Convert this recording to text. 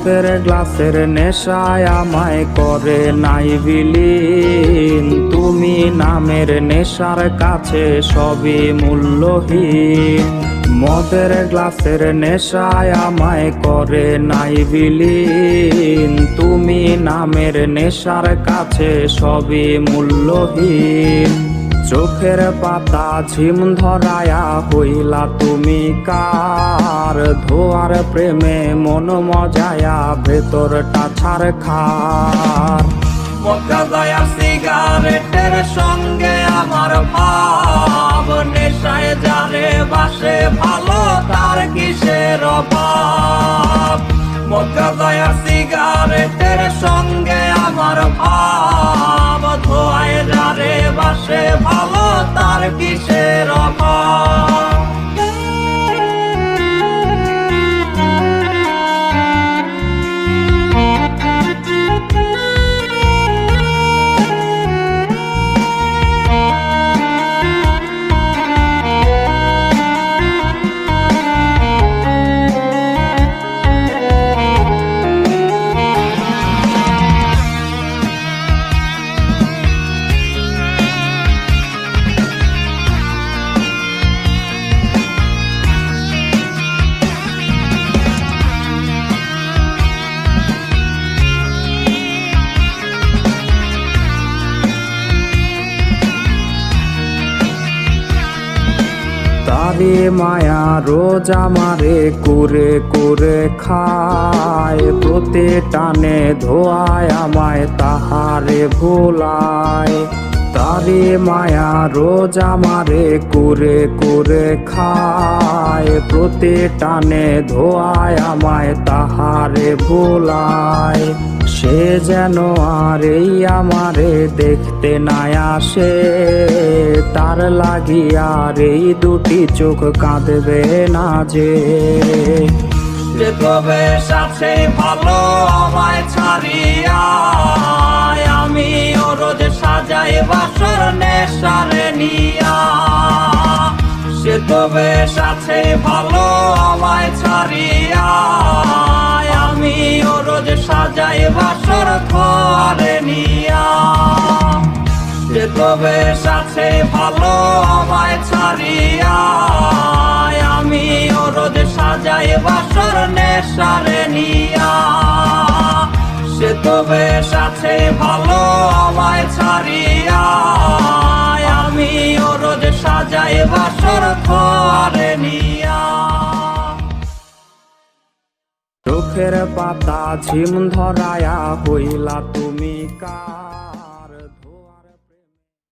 মদের গ্লাসের নেশায় আমায় করে নাই বিলীন। তুমি নামের নেশার কাছে সবই মূল্যহীন। মদের গ্লাসের নেশায় আমায় করে নাই বিলীন। তুমি নামের নেশার কাছে সবই মূল্যহীন। চোখের পাতা ঝিম ধরায়া হইলা তুমি কার। ধোয়ার প্রেমে মন মজায়া ভেতরটা ছারখার। মক্কা দয়া সিগারেটের সঙ্গে আমার ভাব। নেশায় যারে বাসে ভালো তার কিসের অভাব। মক্কা দয়া সিগারেটের সঙ্গে আমার ভাব। ধোয়ায় যারে বাসে ভালো তার কিসের অভাব। তারে মায়া রোজ আমারে কুরে কুরে খায়। প্রতি টানে ধোয়ায় আমায় তাহারে ভোলায়। তারে মায়া রোজ আমারে কুরে কুরে খায়। প্রতি টানে ধোয়ায় আমায় তাহারে ভোলায়। সে যেন আর এই আমারে দেখতে নাই আসে। তার লাগিয়ার এই দুটি চোখ কাঁদবে না যে। তবে সাথে ভালো আমায় ছাড়িয়া। আমি ও রোজ সাজাই বাসর নেশারে নিয়া। সে তবে সাথে ভালো আমায় ছাড়িয়া। আমি ও রোজ সাজাই বাসর খোয়ারে নিয়া। সে তবে সাথে ভালো আমায় ছাড়িয়া। আমি ও রোজ সাজাই বাসর নেশারে নিয়া। সে তবে সাথে ভালো আমায় ছাড়িয়া। আমি ও রোজ সাজাই বাসর খোয়ারে নিয়া। চোখের পাতা ঝিম ধরায়া হইলা তুমি কার।